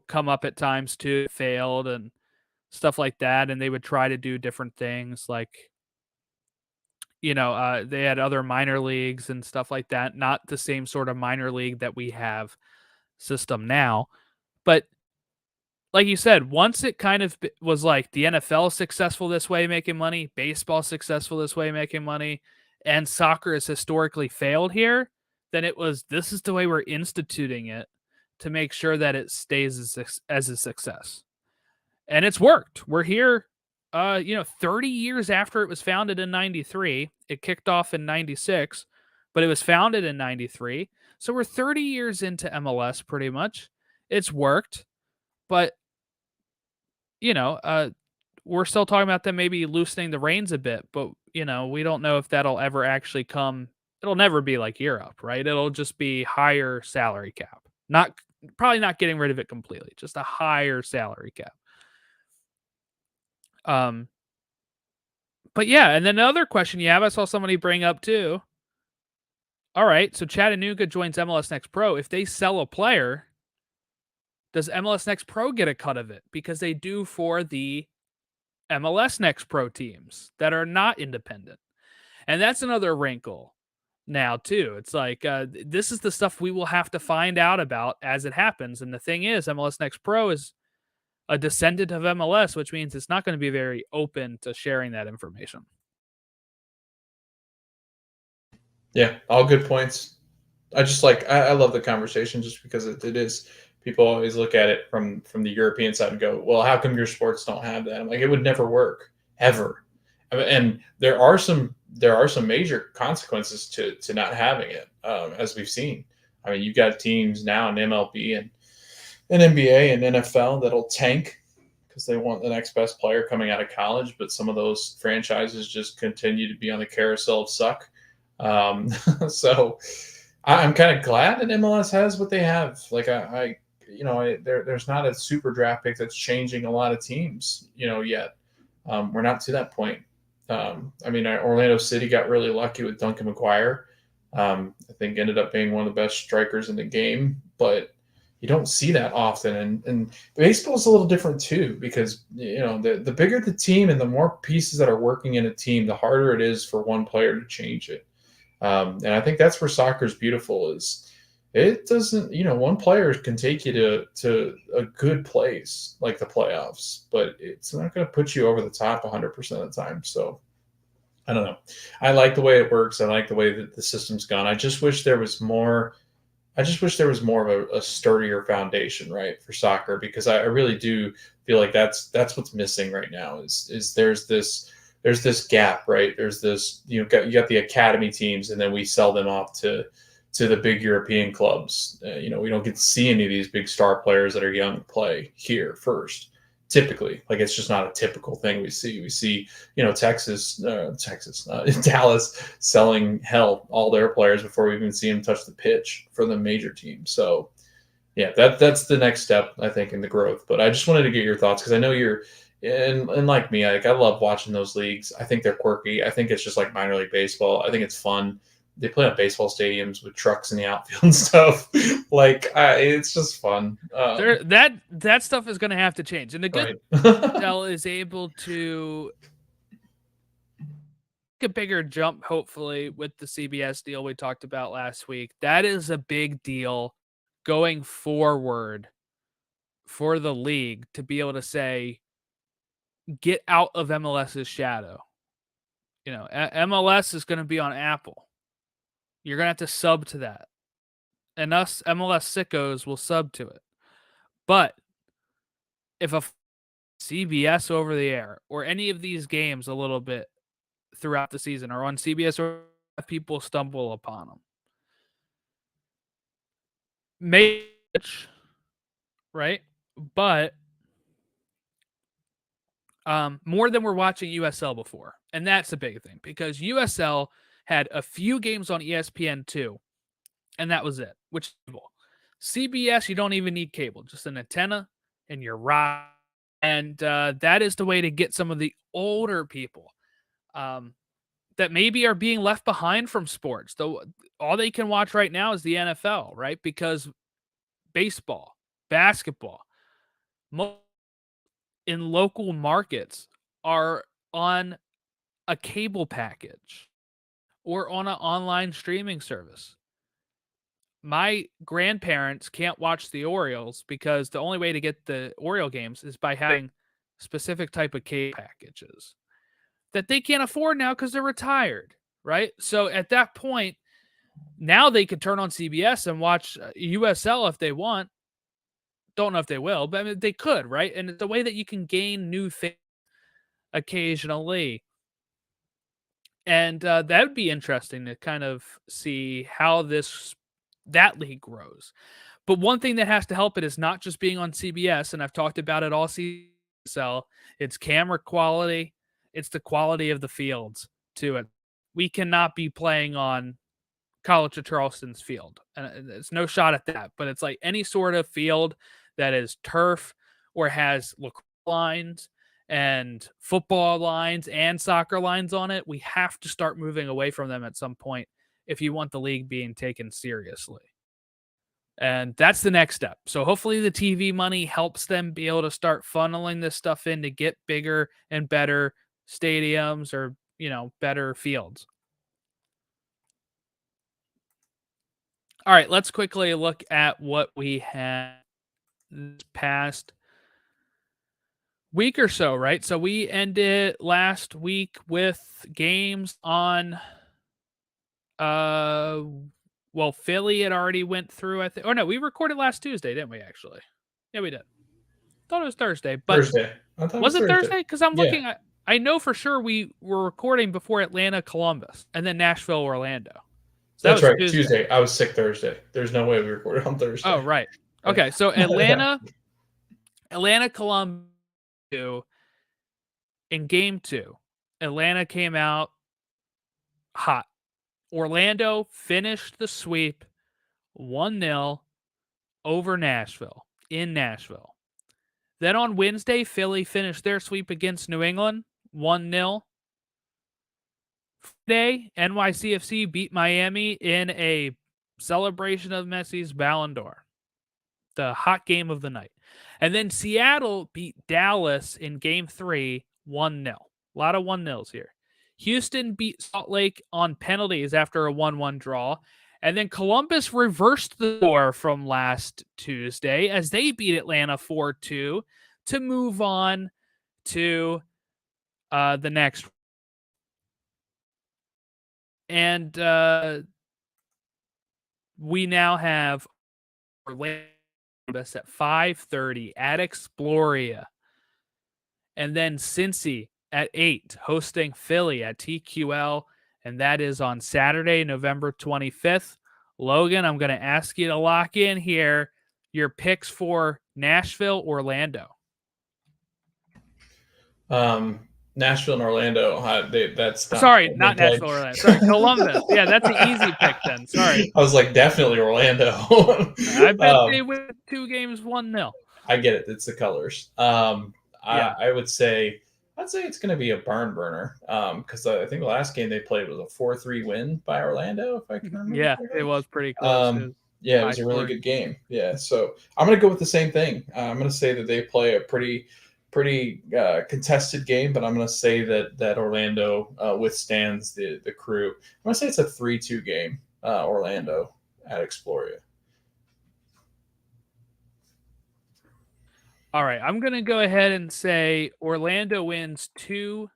come up at times too, failed and stuff like that. And they would try to do different things like, they had other minor leagues and stuff like that. Not the same sort of minor league that we have system now. But like you said, once it kind of was like the NFL successful this way, making money, baseball successful this way, making money, and soccer has historically failed here, then it was, this is the way we're instituting it to make sure that it stays as a success. And it's worked. We're here, 30 years after it was founded in 93. It kicked off in 96, but it was founded in 93. So we're 30 years into MLS pretty much. It's worked, but we're still talking about them maybe loosening the reins a bit, but we don't know if that'll ever actually come. It'll never be like Europe, right? It'll just be higher salary cap. Not Probably not getting rid of it completely, just a higher salary cap. Um but yeah, and then another question you have, I saw somebody bring up too. All right, so Chattanooga joins MLS Next Pro. If they sell a player, does MLS Next Pro get a cut of it? Because they do for the MLS Next Pro teams that are not independent. And that's another wrinkle now, too. It's like, this is the stuff we will have to find out about as it happens. And the thing is, MLS Next Pro is a descendant of MLS, which means it's not going to be very open to sharing that information. Yeah, all good points. I love the conversation just because it is. People always look at it from the European side and go, well, how come your sports don't have that? I'm like, it would never work ever. And there are some major consequences to not having it, as we've seen. I mean, you've got teams now in MLB and NBA and NFL that'll tank because they want the next best player coming out of college, but some of those franchises just continue to be on the carousel of suck. So I'm kind of glad that MLS has what they have. Like there's not a super draft pick that's changing a lot of teams, yet. We're not to that point. I mean, Orlando City got really lucky with Duncan McGuire. I think ended up being one of the best strikers in the game, but you don't see that often. And baseball is a little different too, because the bigger the team and the more pieces that are working in a team, the harder it is for one player to change it. And I think that's where soccer is beautiful. Is it doesn't, one player can take you to a good place like the playoffs, but it's not going to put you over the top 100% of the time. So I don't know. I like the way it works. I like the way that the system's gone. I just wish there was more. I just wish there was more of a sturdier foundation, right, for soccer, because I really do feel like that's what's missing right now. Is there's this gap, right? There's this you got the academy teams, and then we sell them off to the big European clubs. We don't get to see any of these big star players that are young play here first. Typically, like it's just not a typical thing we see. We see, Dallas selling all their players before we even see them touch the pitch for the major team. So, yeah, that's the next step I think in the growth. But I just wanted to get your thoughts because I know you're, and like me, I love watching those leagues. I think they're quirky. I think it's just like minor league baseball. I think it's fun. They play on baseball stadiums with trucks in the outfield and stuff. It's just fun. That stuff is going to have to change, and the good USL is able to take a bigger jump, hopefully, with the CBS deal we talked about last week. That is a big deal going forward for the league to be able to say, get out of MLS's shadow. MLS is going to be on Apple. You're going to have to sub to that. And us MLS sickos will sub to it. But if a CBS over the air or any of these games a little bit throughout the season are on CBS, or people stumble upon them, maybe, right? But more than we're watching USL before. And that's a big thing because USL had a few games on ESPN2, and that was it, which is cool. CBS, you don't even need cable, just an antenna and you're right. And that is the way to get some of the older people that maybe are being left behind from sports. Though all they can watch right now is the NFL, right? Because baseball, basketball, in local markets are on a cable package or on an online streaming service. My grandparents can't watch the Orioles because the only way to get the Oriole games is by having specific type of cable packages that they can't afford now because they're retired, right? So at that point, now they could turn on CBS and watch USL if they want. Don't know if they will, but I mean, they could, right? And it's a way that you can gain new things occasionally. And that would be interesting to kind of see how this that league grows. But one thing that has to help it is not just being on CBS, and I've talked about it all season. It's camera quality, it's the quality of the fields to it. We cannot be playing on College of Charleston's field, and it's no shot at that. But it's like any sort of field that is turf or has lacrosse lines and football lines and soccer lines on it, we have to start moving away from them at some point if you want the league being taken seriously. And that's the next step. So hopefully the TV money helps them be able to start funneling this stuff in to get bigger and better stadiums or, better fields. All right, let's quickly look at what we had this past week or so, right? So we ended last week with games on Philly had already went through, I think. Oh no, we recorded last Tuesday, didn't we actually? Yeah, we did. Thought it was Thursday, but Thursday. I thought was it Thursday. Thursday? Because I'm looking at, I know for sure we were recording before Atlanta, Columbus, and then Nashville, Orlando. So that's right. Tuesday. I was sick Thursday. There's no way we recorded on Thursday. Oh, right. Okay, so Atlanta, Columbus in game 2. Atlanta came out hot. Orlando finished the sweep 1-0 over Nashville in Nashville. Then on Wednesday, Philly finished their sweep against New England 1-0. Friday, NYCFC beat Miami in a celebration of Messi's Ballon d'Or, the hot game of the night. And then Seattle beat Dallas in game 3 1-0. A lot of 1-0s here. Houston beat Salt Lake on penalties after a 1-1 draw. And then Columbus reversed the score from last Tuesday as they beat Atlanta 4-2 to move on to the next. And we now have Orlando at 5:30 at Exploria. And then Cincy at 8, hosting Philly at TQL. And that is on Saturday, November 25th. Logan, I'm going to ask you to lock in here your picks for Nashville, Orlando. Nashville and Orlando. That's not not Nashville, Orlando. Sorry, Columbus. Yeah, that's an easy pick then. Sorry. I was like, definitely Orlando. I bet they win 2 games 1-0. I get it. It's the colors. I would say it's going to be a barn burner because I think the last game they played was a 4-3 win by Orlando, if I can remember. Yeah, it was pretty close. It was a really good game. Yeah, so I'm going to go with the same thing. I'm going to say that they play a pretty contested game, but I'm going to say that Orlando withstands the crew. I'm going to say it's a 3-2 game, Orlando at Exploria. All right, I'm going to go ahead and say Orlando wins 2-1.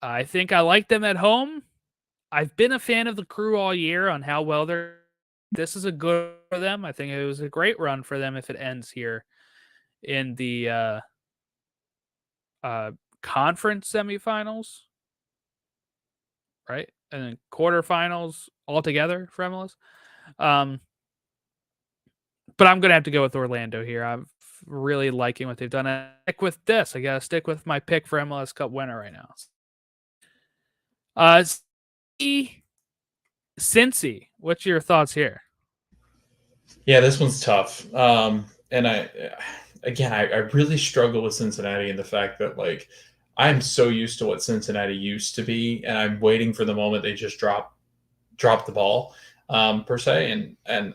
I think I like them at home. I've been a fan of the crew all year on how well they're. This is a good for them. I think it was a great run for them if it ends here in the conference semifinals, right? And then quarterfinals altogether for MLS. But I'm going to have to go with Orlando here. I'm really liking what they've done. I stick with this. I got to stick with my pick for MLS Cup winner right now. Cincy, what's your thoughts here? Yeah, this one's tough. And I really struggle with Cincinnati and the fact that I'm so used to what Cincinnati used to be, and I'm waiting for the moment they just drop the ball per se. And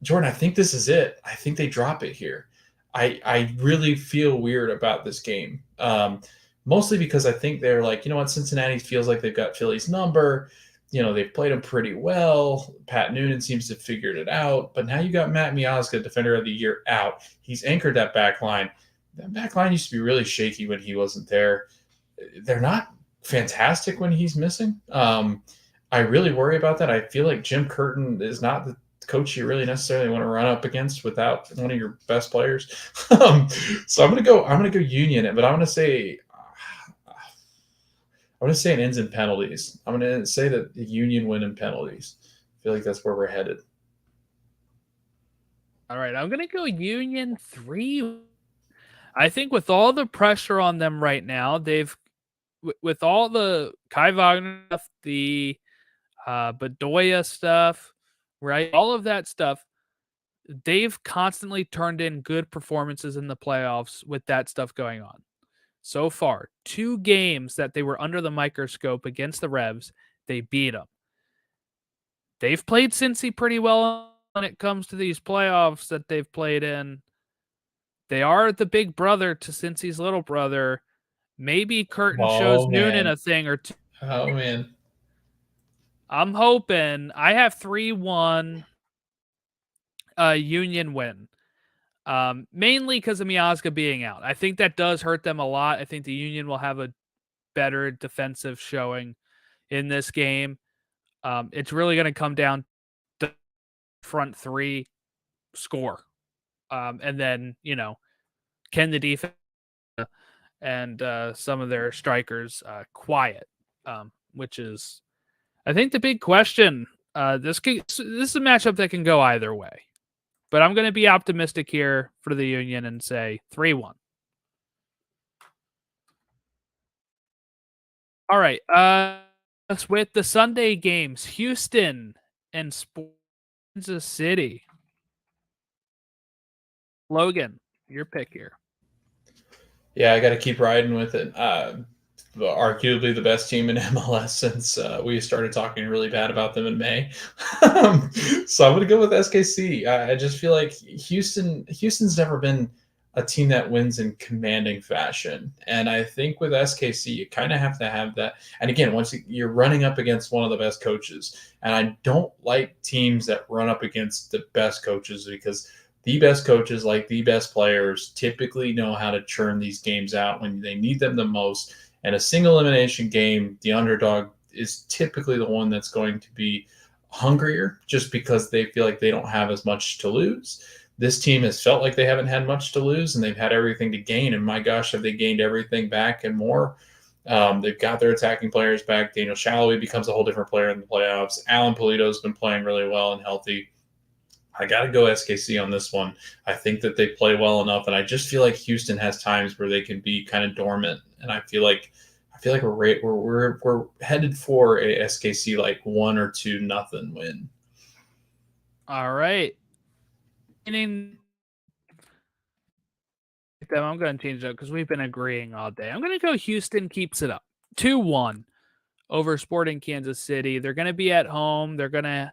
Jordan, I think this is it. I think they drop it here. I really feel weird about this game, mostly because I think they're like, you know what, Cincinnati feels like they've got Philly's number. They've played them pretty well. Pat Noonan seems to have figured it out. But now you got Matt Miazga, Defender of the Year, out. He's anchored that back line. That back line used to be really shaky when he wasn't there. They're not fantastic when he's missing. I really worry about that. I feel like Jim Curtin is not the coach you really necessarily want to run up against without one of your best players. So I'm gonna go Union, but I'm gonna say it ends in penalties. I'm gonna say that the Union win in penalties. feel like that's where we're headed. All right, I'm gonna go Union 3. I think with all the pressure on them right now, with all the Kai Wagner stuff, the Bedoya stuff, right? All of that stuff, they've constantly turned in good performances in the playoffs with that stuff going on. So far, 2 games that they were under the microscope against the Revs, they beat them. They've played Cincy pretty well when it comes to these playoffs that they've played in. They are the big brother to Cincy's little brother. Maybe Curtin shows Oh Noonan man. a thing or two. Oh man. I'm hoping. I have 3-1 Union win. Mainly because of Miazga being out. I think that does hurt them a lot. I think the Union will have a better defensive showing in this game. It's really going to come down to front 3 score. And then, can the defense and some of their strikers quiet, which is, I think, the big question. This is a matchup that can go either way. But I'm going to be optimistic here for the Union and say 3-1. All right. Let's with the Sunday games, Houston and Kansas City. Logan, your pick here. Yeah, I got to keep riding with it. Arguably the best team in MLS since we started talking really bad about them in May. So I'm going to go with SKC. I just feel like Houston's never been a team that wins in commanding fashion, and I think with SKC you kind of have to have that. And again, once you're running up against one of the best coaches, and I don't like teams that run up against the best coaches because the best coaches, like the best players, typically know how to churn these games out when they need them the most. And a single elimination game, the underdog is typically the one that's going to be hungrier just because they feel like they don't have as much to lose. This team has felt like they haven't had much to lose and they've had everything to gain. And my gosh, have they gained everything back and more? They've got their attacking players back. Daniel Shalhoub becomes a whole different player in the playoffs. Alan Polito's been playing really well and healthy. I got to go SKC on this one. I think that they play well enough, and I just feel like Houston has times where they can be kind of dormant, and I feel like we're headed for a SKC like 1 or 2-0 win. All right. I'm going to change it up because we've been agreeing all day. I'm going to go Houston keeps it up. 2-1 over Sporting Kansas City. They're going to be at home. They're going to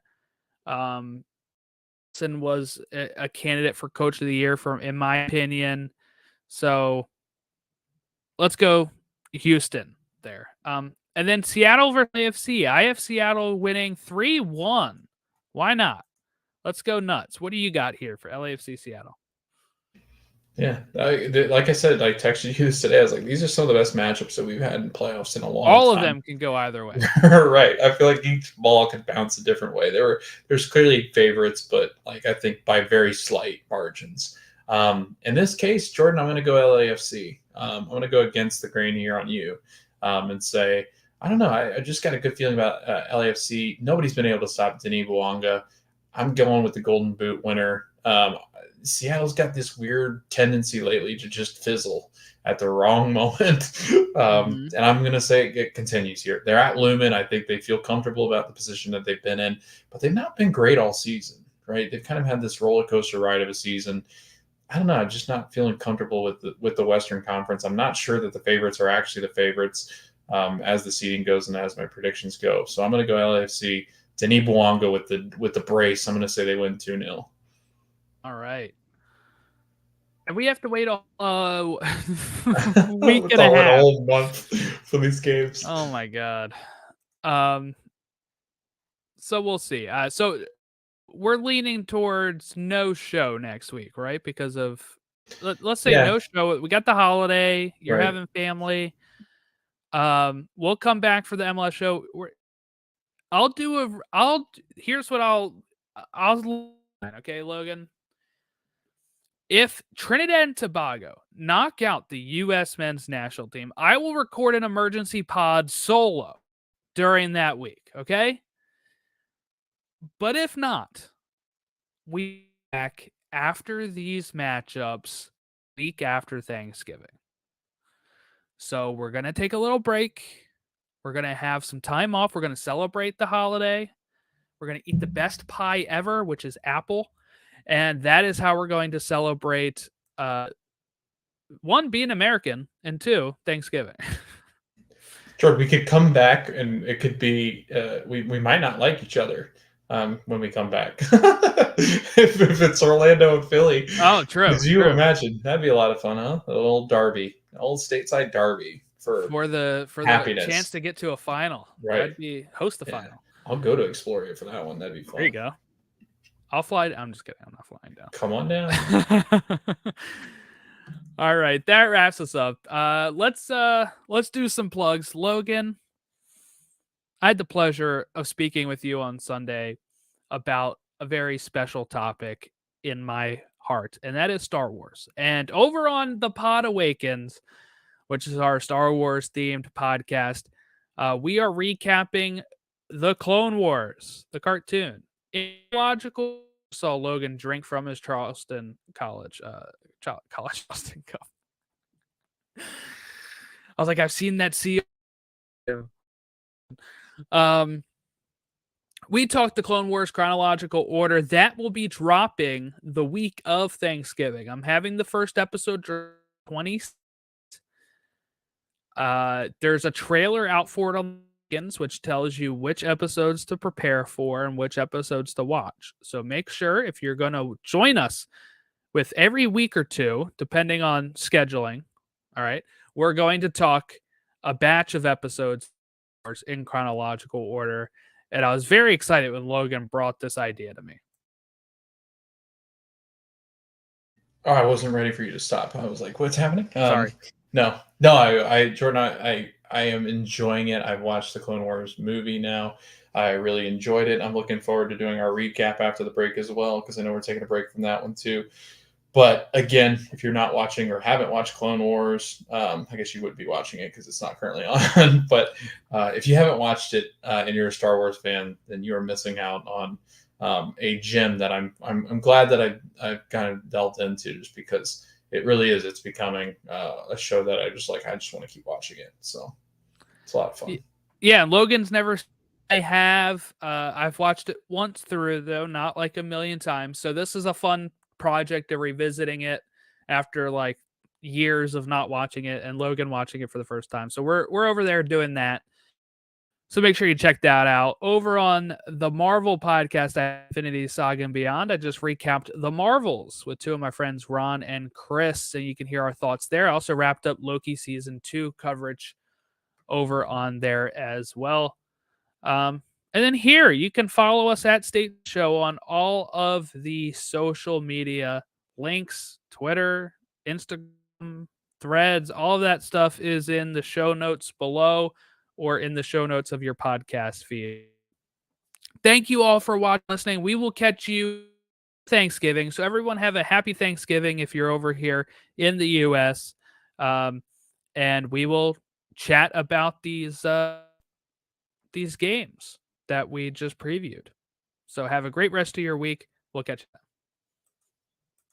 was a candidate for coach of the year in my opinion. So let's go Houston there. And then Seattle versus AFC. I have Seattle winning 3-1. Why not? Let's go nuts. What do you got here for LAFC Seattle? Yeah, like I said, I texted you this today. I was like, these are some of the best matchups that we've had in playoffs in a long time. All of them can go either way. Right. I feel like each ball could bounce a different way. There's clearly favorites, but like I think by very slight margins. In this case, Jordan, I'm going to go LAFC. I'm going to go against the grain here on you and say, I don't know. I just got a good feeling about LAFC. Nobody's been able to stop Denis Bouanga. I'm going with the Golden Boot winner. Seattle's got this weird tendency lately to just fizzle at the wrong moment. And I'm going to say it continues here. They're at Lumen. I think they feel comfortable about the position that they've been in, but they've not been great all season, right? They've kind of had this roller coaster ride of a season. I don't know. I'm just not feeling comfortable with the Western Conference. I'm not sure that the favorites are actually the favorites as the seeding goes and as my predictions go. So I'm going to go LAFC. Denis Bouanga with the brace. I'm going to say they win 2-0. All right. And we have to wait a week and a half. A whole month for these games. Oh my god. So we'll see. So we're leaning towards no show next week, right? Because of let's say no show. We got the holiday. You're having family. We'll come back for the MLS show. Here's what I'll okay, Logan. If Trinidad and Tobago knock out the U.S. men's national team, I will record an emergency pod solo during that week, okay? But if not, we back after these matchups week after Thanksgiving. So we're going to take a little break. We're going to have some time off. We're going to celebrate the holiday. We're going to eat the best pie ever, which is apple. And that is how we're going to celebrate one, being American, and two, Thanksgiving. Jordan, we could come back and it could be we might not like each other when we come back. if it's Orlando and Philly. Oh, true. Could you true. imagine? That'd be a lot of fun, huh? A little derby, old stateside derby For the happiness. chance to get to a final. Right. That'd be host the Yeah. final. I'll go to Exploria for that one. That'd be fun. There you go. I'll fly. I'm just kidding. I'm not flying down. Come on down. All right, that wraps us up. Let's do some plugs. Logan, I had the pleasure of speaking with you on Sunday about a very special topic in my heart, and that is Star Wars. And over on the Pod Awakens, which is our Star Wars themed podcast, we are recapping the Clone Wars, the cartoon. In logical, saw Logan drink from his Charleston College Charleston cup. I was like, I've seen that seal. We talked the Clone Wars chronological order. That will be dropping the week of Thanksgiving. I'm having the first episode 20. There's a trailer out for it on Weekends, which tells you which episodes to prepare for and which episodes to watch. So make sure, if you're going to join us with every week or two, depending on scheduling, all right, we're going to talk a batch of episodes in chronological order. And I was very excited when Logan brought this idea to me. Oh, I wasn't ready for you to stop. I was like, what's happening? Sorry. No, Jordan, I am enjoying it. I've watched the Clone Wars movie now. I really enjoyed it. I'm looking forward to doing our recap after the break as well, because I know we're taking a break from that one too. But again, if you're not watching or haven't watched Clone Wars, I guess you would be watching it because it's not currently on. But if you haven't watched it and you're a Star Wars fan, then you are missing out on a gem that I'm glad that I've kind of delved into, just because it really is. It's becoming a show that I just want to keep watching it. So it's a lot of fun. Yeah, Logan's never. I have. I've watched it once through, though, not like a million times. So this is a fun project of revisiting it after like years of not watching it, and Logan watching it for the first time. So we're over there doing that. So make sure you check that out. Over on the Marvel podcast, Infinity Saga and Beyond, I just recapped the Marvels with two of my friends, Ron and Chris, and you can hear our thoughts there. I also wrapped up Loki season 2 coverage over on there as well. And then here, you can follow us at State Show on all of the social media links, Twitter, Instagram, Threads, all of that stuff is in the show notes below or in the show notes of your podcast feed. Thank you all for watching, listening. We will catch you Thanksgiving. So everyone have a happy Thanksgiving if you're over here in the U.S. And we will chat about these games that we just previewed. So have a great rest of your week. We'll catch you then.